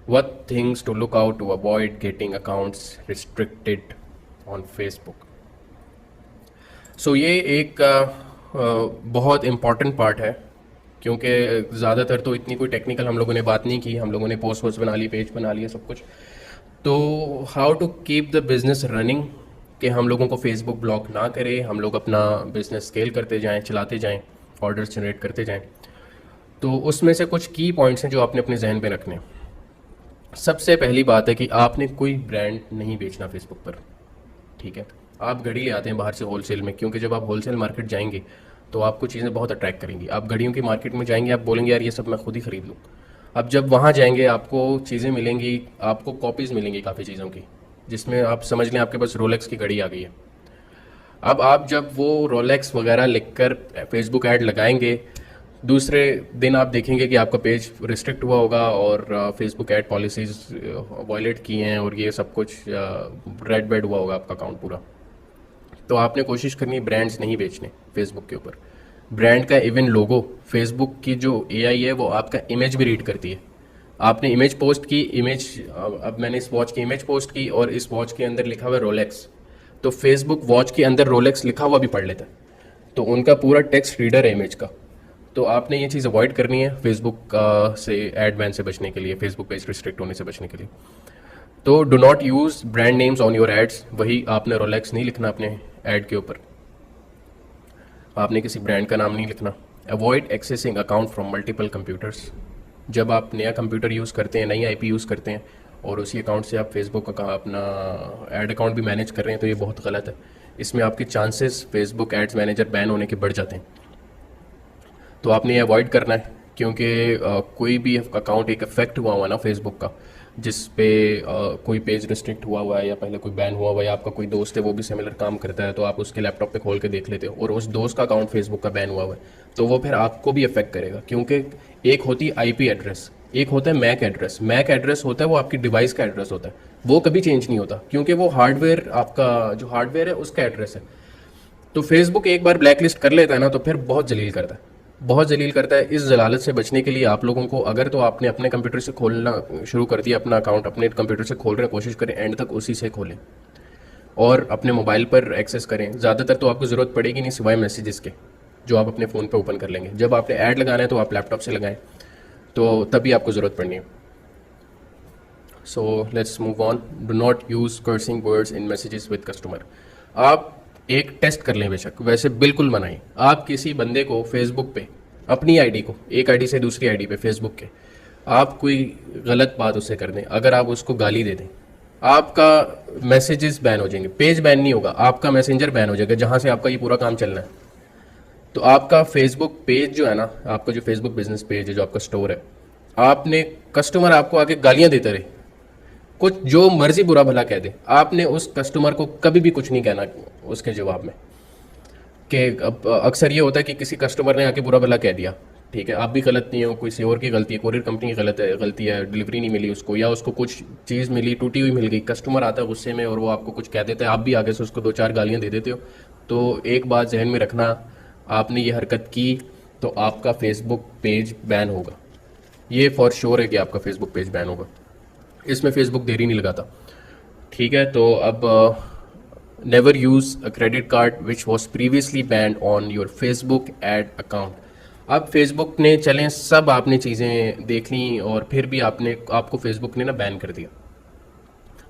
What things to look out to avoid getting accounts restricted on Facebook. सो ये एक बहुत important part है, क्योंकि ज़्यादातर तो इतनी कोई टेक्निकल हम लोगों ने बात नहीं की, हम लोगों ने पोस्ट वोस्ट बना ली, पेज बना लिया, सब कुछ। तो how to keep the business running, कि हम लोगों को फेसबुक ब्लॉक ना करे, हम लोग अपना बिज़नेस स्केल करते जाएं, चलाते जाएं, ऑर्डर्स जनरेट करते जाएं। तो उसमें से कुछ की पॉइंट्स हैं जो आपने अपने जहन पे रखने हैं। सबसे पहली बात है कि आपने कोई ब्रांड नहीं बेचना फेसबुक पर, ठीक है। आप घड़ी ले आते हैं बाहर से होलसेल में, क्योंकि जब आप होलसेल मार्केट जाएंगे तो आपको चीज़ें बहुत अट्रैक्ट करेंगी। आप घड़ियों की मार्केट में जाएंगे, आप बोलेंगे यार ये सब मैं खुद ही खरीद लूँ। अब जब वहाँ जाएंगे आपको चीज़ें मिलेंगी, आपको कॉपीज़ मिलेंगी काफ़ी चीज़ों की, जिसमें आप समझ लें आपके पास रोलेक्स की घड़ी आ गई है। अब आप जब वो रोलेक्स वगैरह लिख कर फेसबुक ऐड लगाएंगे, दूसरे दिन आप देखेंगे कि आपका पेज रिस्ट्रिक्ट हुआ होगा और फेसबुक ऐड पॉलिसीज़ वायलेट की हैं और ये सब कुछ रेड बेड हुआ होगा आपका अकाउंट पूरा। तो आपने कोशिश करनी है ब्रांड्स नहीं बेचने फेसबुक के ऊपर। ब्रांड का इवन लोगो, फेसबुक की जो एआई है वो आपका इमेज भी रीड करती है। आपने इमेज पोस्ट की, इमेज, अब मैंने इस वॉच की इमेज पोस्ट की और इस वॉच के अंदर लिखा हुआ है रोलेक्स, तो फेसबुक वॉच के अंदर रोलेक्स लिखा हुआ भी पढ़ लेता है, तो उनका पूरा टेक्स्ट रीडर है इमेज का। तो आपने ये चीज़ अवॉइड करनी है फेसबुक से एड बैन से बचने के लिए, फेसबुक पेज रिस्ट्रिक्ट होने से बचने के लिए। तो do not use brand names on your ads, वही आपने रोलेक्स नहीं लिखना अपने ऐड के ऊपर, आपने किसी ब्रांड का नाम नहीं लिखना। Avoid accessing account from multiple computers. जब आप नया कंप्यूटर यूज़ करते हैं, नई आईपी यूज़ करते हैं और उसी अकाउंट से आप फेसबुक का अपना ऐड अकाउंट भी मैनेज कर रहे हैं, तो ये बहुत गलत है। इसमें आपके chances Facebook ads manager ban होने के बढ़ जाते हैं। तो आपने ये अवॉइड करना है, क्योंकि कोई भी अकाउंट एक इफेक्ट हुआ ना फेसबुक का, जिस पे कोई पेज रिस्ट्रिक्ट हुआ है या पहले कोई बैन हुआ है, या आपका कोई दोस्त है वो भी सिमिलर काम करता है, तो आप उसके लैपटॉप पे खोल के देख लेते हो और उस दोस्त का अकाउंट फेसबुक का बैन हुआ है, तो वो फिर आपको भी अफेक्ट करेगा। क्योंकि एक होती है आईपी एड्रेस, एक होता है मैक एड्रेस। मैक एड्रेस होता है वो आपकी डिवाइस का एड्रेस होता है, वो कभी चेंज नहीं होता, क्योंकि वो हार्डवेयर, आपका जो हार्डवेयर है उसका एड्रेस है। तो फेसबुक एक बार ब्लैक लिस्ट कर लेता है ना, तो फिर बहुत जलील करता है, बहुत जलील करता है। इस जलालत से बचने के लिए आप लोगों को, अगर तो आपने अपने कंप्यूटर से खोलना शुरू कर दिया, अपना अकाउंट अपने कंप्यूटर से खोल रहे हैं, कोशिश करें एंड तक उसी से खोलें और अपने मोबाइल पर एक्सेस करें। ज़्यादातर तो आपको ज़रूरत पड़ेगी नहीं सिवाय मैसेजेस के, जो आप अपने फ़ोन पर ओपन कर लेंगे। जब आपने ऐड लगाना है तो आप लैपटॉप से लगाएं, तो तभी आपको ज़रूरत पड़नी है। So let's move on. Do not use cursing words in messages with customer. आप एक टेस्ट कर लें, बेशक वैसे बिल्कुल मनाएं। आप किसी बंदे को फेसबुक पे, अपनी आईडी को, एक आईडी से दूसरी आईडी पे फेसबुक के, आप कोई गलत बात उससे कर दें, अगर आप उसको गाली दे दें, आपका मैसेजेस बैन हो जाएंगे। पेज बैन नहीं होगा, आपका मैसेंजर बैन हो जाएगा, जहाँ से आपका ये पूरा काम चलना है। तो आपका फेसबुक पेज जो है ना, आपका जो फेसबुक बिजनेस पेज है, जो आपका स्टोर है, आपने, कस्टमर आपको आके गालियाँ देते रहे, कुछ जो मर्जी बुरा भला कह दे, आपने उस कस्टमर को कभी भी कुछ नहीं कहना उसके जवाब में। कि अक्सर ये होता है कि किसी कस्टमर ने आके बुरा भला कह दिया, ठीक है, आप भी गलत नहीं हो, किसी और की गलती है, कोरियर कंपनी की गलती है, डिलीवरी नहीं मिली उसको, या उसको कुछ चीज़ मिली टूटी हुई मिल गई, कस्टमर आता है गुस्से में और वो आपको कुछ कह देता है, आप भी आगे से उसको दो चार गालियाँ दे देते हो। तो एक बात जहन में रखना, आपने ये हरकत की तो आपका फेसबुक पेज बैन होगा। ये फॉर श्योर है कि आपका फेसबुक पेज बैन होगा, इसमें फेसबुक देरी नहीं लगाता, ठीक है। तो अब never use a credit card which was previously band on your Facebook ad account. अब फेसबुक ने, चलें सब आपने चीज़ें देख ली और फिर भी आपको फेसबुक ने ना बैन कर दिया।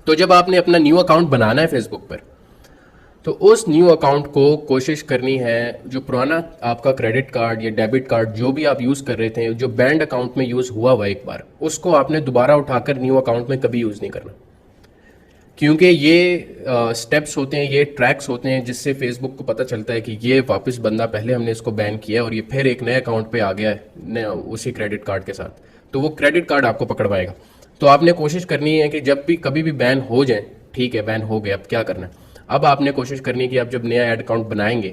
तो जब आपने अपना न्यू अकाउंट बनाना है फेसबुक पर, तो उस न्यू अकाउंट को कोशिश करनी है, जो पुराना आपका क्रेडिट कार्ड या डेबिट कार्ड जो भी आप यूज़ कर रहे थे, जो बैंड अकाउंट में यूज़ हुआ हुआ एक बार, उसको आपने दोबारा उठाकर न्यू अकाउंट में कभी यूज़ नहीं करना। क्योंकि ये स्टेप्स होते हैं, ये ट्रैक्स होते हैं, जिससे फेसबुक को पता चलता है कि ये वापस बंदा, पहले हमने इसको बैन किया और ये फिर एक नए अकाउंट पे आ गया है उसी क्रेडिट कार्ड के साथ, तो वो क्रेडिट कार्ड आपको पकड़वाएगा। तो आपने कोशिश करनी है कि जब भी कभी भी बैन हो जाए, ठीक है बैन हो गए, अब क्या करना है, अब आपने कोशिश करनी है कि आप जब नया ऐड अकाउंट बनाएंगे,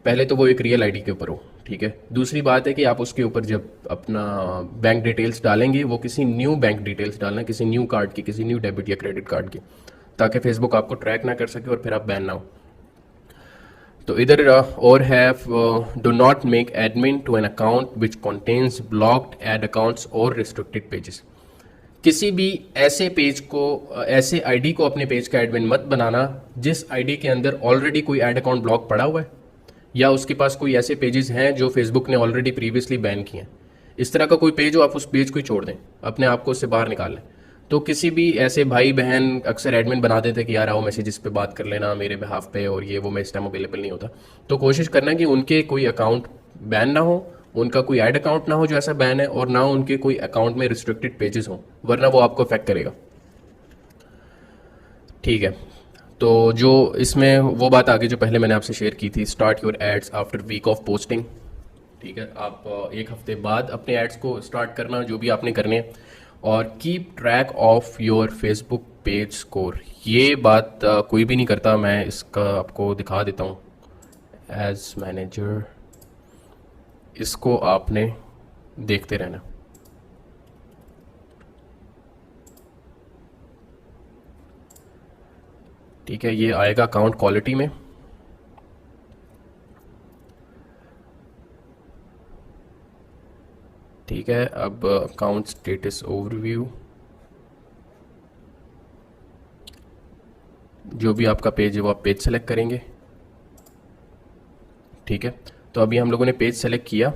पहले तो वो एक रियल आईडी के ऊपर हो, ठीक है। दूसरी बात है कि आप उसके ऊपर जब अपना बैंक डिटेल्स डालेंगे, वो किसी न्यू बैंक डिटेल्स डालना, किसी न्यू कार्ड की, किसी न्यू डेबिट या क्रेडिट कार्ड की, ताकि फेसबुक आपको ट्रैक ना कर सके और फिर आप बैन ना हो। तो इधर और have, do not make admin to an account which contains blocked ad accounts और रिस्ट्रिक्टेड पेजेस। किसी भी ऐसे पेज को, ऐसे आईडी को अपने पेज का एडमिन मत बनाना जिस आईडी के अंदर ऑलरेडी कोई ऐड अकाउंट ब्लॉक पड़ा हुआ है या उसके पास कोई ऐसे पेजेस हैं जो फेसबुक ने ऑलरेडी प्रीवियसली बैन किए हैं। इस तरह का कोई पेज हो, आप उस पेज को ही छोड़ दें, अपने आप को उससे बाहर निकाल लें। तो किसी भी ऐसे भाई बहन अक्सर एडमिन बना देते कि यार आओ मैसेजेस पे बात कर लेना मेरे बिहाफ पे, और ये वो, मैं इस टाइम अवेलेबल नहीं होता। तो कोशिश करना कि उनके कोई अकाउंट बैन ना हो, उनका कोई ऐड अकाउंट ना हो जो ऐसा बैन है, और ना उनके कोई अकाउंट में रिस्ट्रिक्टेड पेजेस हो, वरना वो आपको अफेक्ट करेगा। ठीक है, तो जो इसमें वो बात आगे जो पहले मैंने आपसे शेयर की थी, start your ads after week of posting. ठीक है, आप एक हफ्ते बाद अपने एड्स को स्टार्ट करना जो भी आपने करने हैं, और keep track of your Facebook page score. ये बात कोई भी नहीं करता, मैं इसका आपको दिखा देता हूँ। एज मैनेजर इसको आपने देखते रहना। ठीक है, ये आएगा अकाउंट क्वालिटी में। ठीक है, अब अकाउंट स्टेटस ओवरव्यू, जो भी आपका पेज है वो आप पेज सेलेक्ट करेंगे। ठीक है, तो अभी हम लोगों ने पेज सेलेक्ट किया।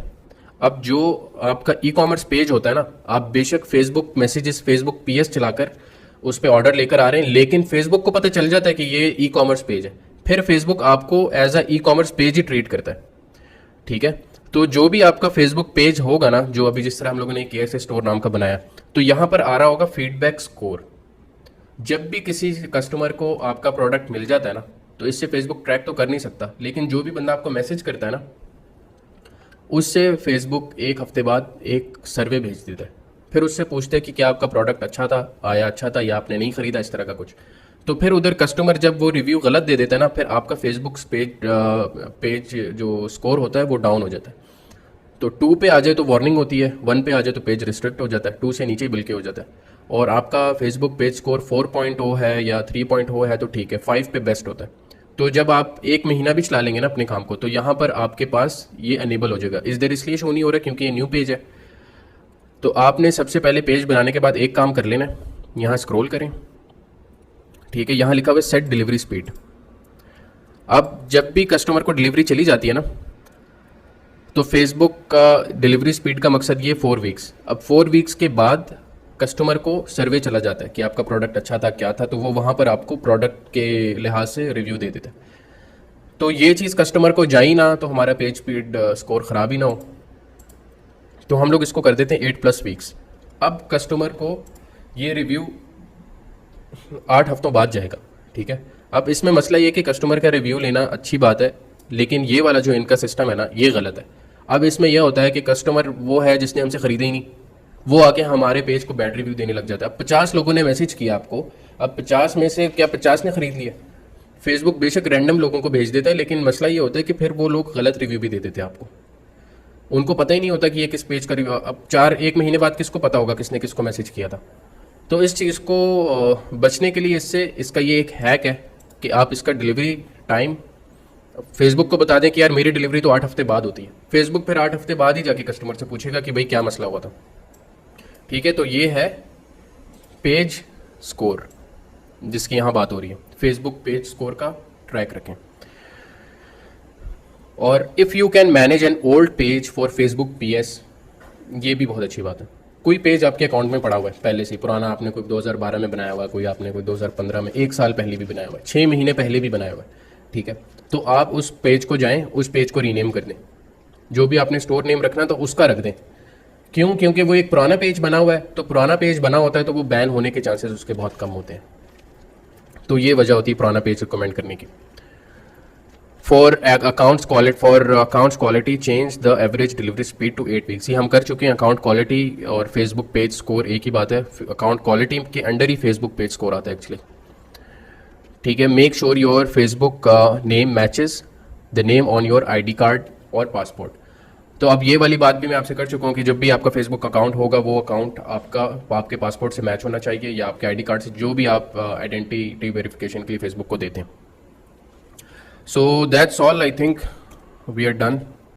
अब जो आपका ई कॉमर्स पेज होता है ना, आप बेशक फेसबुक मैसेजेस, फेसबुक पीएस चलाकर उस पर ऑर्डर लेकर आ रहे हैं, लेकिन फेसबुक को पता चल जाता है कि ये ई कॉमर्स पेज है, फिर फेसबुक आपको as a e commerce page ही ट्रीट करता है। ठीक है, तो जो भी आपका फेसबुक पेज होगा ना, जो अभी जिस तरह हम लोगों ने केएसए स्टोर नाम का बनाया, तो यहाँ पर आ रहा होगा फीडबैक स्कोर। जब भी किसी कस्टमर को आपका प्रोडक्ट मिल जाता है ना, तो इससे फेसबुक ट्रैक तो कर नहीं सकता, लेकिन जो भी बंदा आपको मैसेज करता है ना, उससे फेसबुक एक हफ्ते बाद एक सर्वे भेज देता है, फिर उससे पूछते हैं कि क्या आपका प्रोडक्ट अच्छा था, आया अच्छा था, या आपने नहीं खरीदा, इस तरह का कुछ। तो फिर उधर कस्टमर जब वो रिव्यू गलत दे देता है ना, फिर आपका फेसबुक पेज जो स्कोर होता है वो डाउन हो जाता है। तो 2 पे आ जाए तो वार्निंग होती है, 1 पे आ जाए तो पेज रिस्ट्रिक्ट हो जाता है, 2 से नीचे बल्कि हो जाता है। और आपका फेसबुक पेज स्कोर 4.0 है या 3.0 है तो ठीक है, 5 पे बेस्ट होता है। तो जब आप एक महीना भी चला लेंगे ना अपने काम को, तो यहाँ पर आपके पास ये अनेबल हो जाएगा। इस देर इसलिए शो नहीं हो रहा क्योंकि ये न्यू पेज है। तो आपने सबसे पहले पेज बनाने के बाद एक काम कर लेना, यहाँ स्क्रॉल करें। ठीक है, यहाँ लिखा हुआ है सेट डिलीवरी स्पीड। अब जब भी कस्टमर को डिलीवरी चली जाती है ना, तो फेसबुक का डिलीवरी स्पीड का मकसद ये 4 वीक्स। अब 4 वीक्स के बाद कस्टमर को सर्वे चला जाता है कि आपका प्रोडक्ट अच्छा था, क्या था, तो वो वहाँ पर आपको प्रोडक्ट के लिहाज से रिव्यू दे देता है। तो ये चीज़ कस्टमर को जाई ना, तो हमारा पेज स्पीड स्कोर ख़राब ही ना हो, तो हम लोग इसको कर देते हैं 8+ वीक्स। अब कस्टमर को ये रिव्यू 8 हफ्तों बाद जाएगा। ठीक है, अब इसमें मसला ये कि कस्टमर का रिव्यू लेना अच्छी बात है, लेकिन ये वाला जो इनका सिस्टम है ना, ये गलत है। अब इसमें यह होता है कि कस्टमर वो है जिसने हमसे ख़रीदा ही नहीं, वो आके हमारे पेज को बैड रिव्यू देने लग जाता है। अब 50 लोगों ने मैसेज किया आपको, अब 50 में से क्या 50 ने खरीद लिया? फेसबुक बेशक रैंडम लोगों को भेज देता है, लेकिन मसला ये होता है कि फिर वो लोग गलत रिव्यू भी दे देते हैं आपको। उनको पता ही नहीं होता कि ये किस पेज का रिव्यू। अब 1 महीने बाद किसको पता होगा किसने किसको मैसेज किया था? तो इस चीज़ को बचने के लिए इसका ये एक हैक है कि आप इसका डिलीवरी टाइम फेसबुक को बता दें कि यार मेरी डिलीवरी तो 8 हफ्ते बाद होती है। फेसबुक फिर 8 हफ्ते बाद ही जाके कस्टमर से पूछेगा कि भाई क्या मसला हुआ था। ठीक है, तो ये है पेज स्कोर जिसकी यहाँ बात हो रही है। फेसबुक पेज स्कोर का ट्रैक रखें। और if you can manage an old page for Facebook PS, ये भी बहुत अच्छी बात है। कोई पेज आपके अकाउंट में पड़ा हुआ है पहले से पुराना, आपने कोई 2012 में बनाया हुआ है, कोई आपने कोई 2015 में, 1 साल पहले भी बनाया हुआ है, 6 महीने पहले भी बनाया हुआ है। ठीक है, तो आप उस पेज को जाएं, उस पेज को रीनेम कर दें। जो भी आपने स्टोर नेम रखना तो उसका रख दें। क्यों? क्योंकि वो एक पुराना पेज बना हुआ है, तो पुराना पेज बना होता है तो वो बैन होने के चांसेस उसके बहुत कम होते हैं। तो ये वजह होती है पुराना पेज रिकमेंड करने की। For accounts quality change the average delivery speed to 8 weeks. ये हम कर चुके हैं। अकाउंट क्वालिटी और फेसबुक पेज स्कोर एक ही बात है। अकाउंट क्वालिटी के अंडर ही फेसबुक पेज स्कोर आता है एक्चुअली। ठीक है, make sure your Facebook name matches the name on your ID card और पासपोर्ट। तो अब ये वाली बात भी मैं आपसे कर चुका हूँ कि जब भी आपका फेसबुक अकाउंट होगा, वो अकाउंट आपके पासपोर्ट से मैच होना चाहिए या आपके ID कार्ड से, जो भी आप आइडेंटिटी वेरिफिकेशन के लिए फेसबुक को देते हैं। So that's all. I think we are done.